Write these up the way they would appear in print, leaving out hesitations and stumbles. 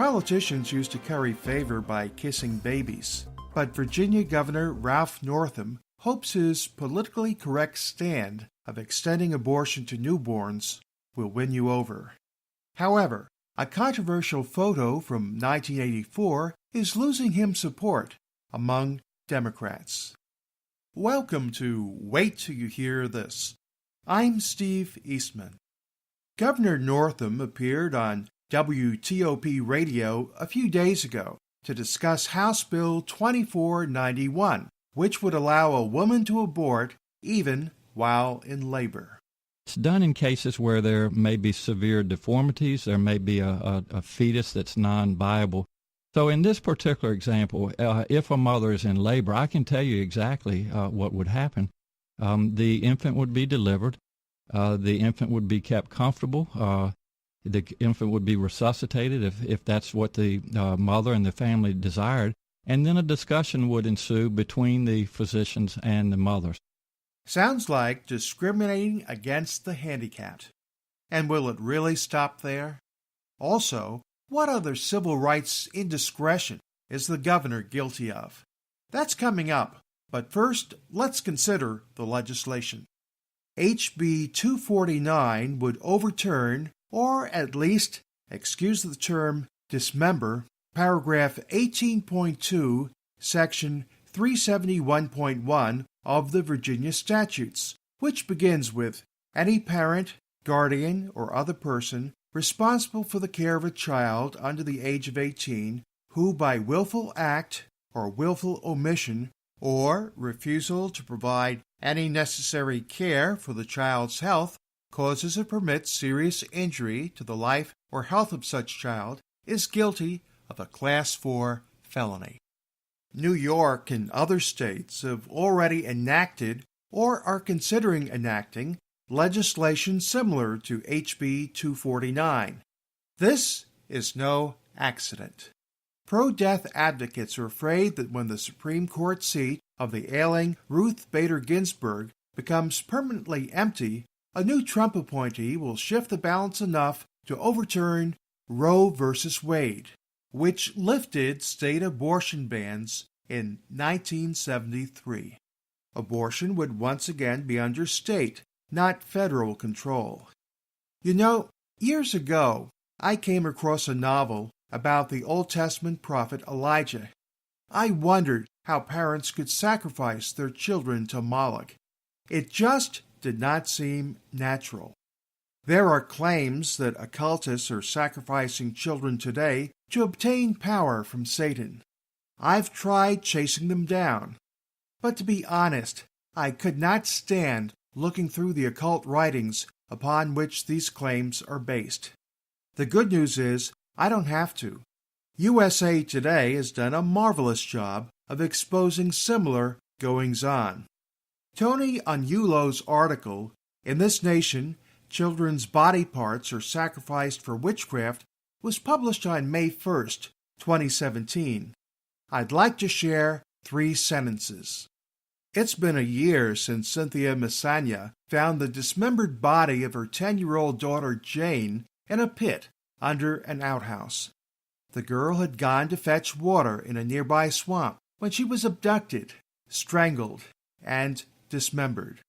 Politicians used to curry favor by kissing babies, but Virginia Governor Ralph Northam hopes his politically correct stand of extending abortion to newborns will win you over. However, a controversial photo from 1984 is losing him support among Democrats. Welcome to Wait Till You Hear This. I'm Steve Eastman. Governor Northam appeared on WTOP radio a few days ago to discuss House Bill 2491, which would allow a woman to abort even while in labor. It's done in cases where there may be severe deformities, there may be a fetus that's non-viable. So in this particular example, if a mother is in labor, I can tell you exactly what would happen. The infant would be delivered. The infant would be kept comfortable. The infant would be resuscitated if that's what the mother and the family desired. And then a discussion would ensue between the physicians and the mothers. Sounds like discriminating against the handicapped. And will it really stop there? Also, what other civil rights indiscretion is the governor guilty of? That's coming up, but first, let's consider the legislation. HB 249 would overturn, or at least, excuse the term, dismember, paragraph 18.2, section 371.1 of the Virginia statutes, which begins with any parent, guardian, or other person responsible for the care of a child under the age of 18 who by willful act or willful omission or refusal to provide any necessary care for the child's health causes or permits serious injury to the life or health of such child is guilty of a Class 4 felony. New York and other states have already enacted or are considering enacting legislation similar to HB 249. This is no accident. Pro-death advocates are afraid that when the Supreme Court seat of the ailing Ruth Bader Ginsburg becomes permanently empty, a new Trump appointee will shift the balance enough to overturn Roe v. Wade, which lifted state abortion bans in 1973. Abortion would once again be under state, not federal control. You know, years ago, I came across a novel about the Old Testament prophet Elijah. I wondered how parents could sacrifice their children to Moloch. It just did not seem natural. There are claims that occultists are sacrificing children today to obtain power from Satan. I've tried chasing them down, but to be honest, I could not stand looking through the occult writings upon which these claims are based. The good news is I don't have to. USA Today has done a marvelous job of exposing similar goings-on. Tony Agnullo's article, "In This Nation, Children's Body Parts Are Sacrificed for Witchcraft," was published on May 1st, 2017. I'd like to share 3 sentences. It's been a year since Cynthia Messagna found the dismembered body of her 10-year-old daughter Jane in a pit under an outhouse. The girl had gone to fetch water in a nearby swamp when she was abducted, strangled, and dismembered.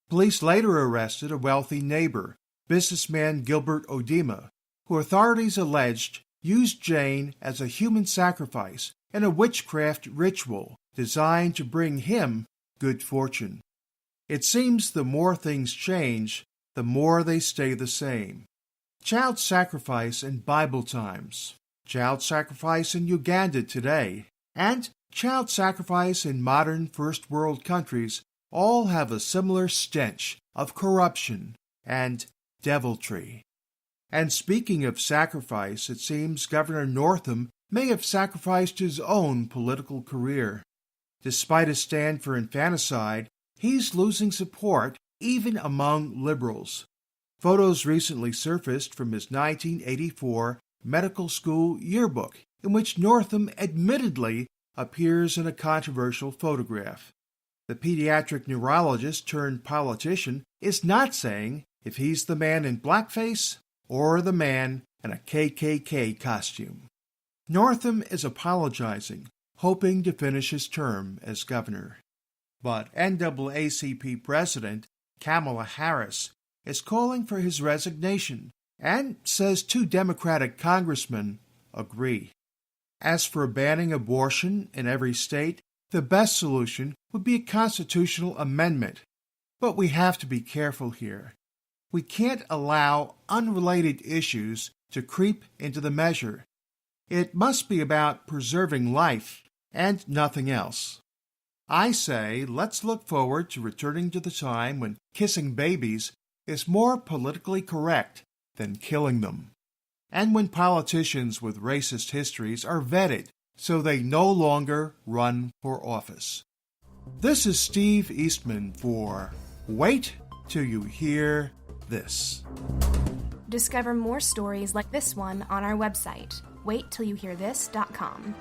Police later arrested a wealthy neighbor, businessman Gilbert Odema, who authorities alleged used Jane as a human sacrifice in a witchcraft ritual designed to bring him good fortune. It seems the more things change, the more they stay the same. Child sacrifice in Bible times, child sacrifice in Uganda today, and child sacrifice in modern first world countries all have a similar stench of corruption and deviltry. And speaking of sacrifice, it seems Governor Northam may have sacrificed his own political career. Despite a stand for infanticide, he's losing support even among liberals. Photos recently surfaced from his 1984 medical school yearbook, in which Northam admittedly appears in a controversial photograph. The pediatric neurologist turned politician is not saying if he's the man in blackface or the man in a KKK costume. Northam is apologizing, hoping to finish his term as governor. But NAACP President Kamala Harris is calling for his resignation and says 2 Democratic congressmen agree. As for banning abortion in every state, the best solution would be a constitutional amendment. But we have to be careful here. We can't allow unrelated issues to creep into the measure. It must be about preserving life and nothing else. I say let's look forward to returning to the time when kissing babies is more politically correct than killing them, and when politicians with racist histories are vetted so they no longer run for office. This is Steve Eastman for Wait Till You Hear This. Discover more stories like this one on our website, waittillYouHearThis.com.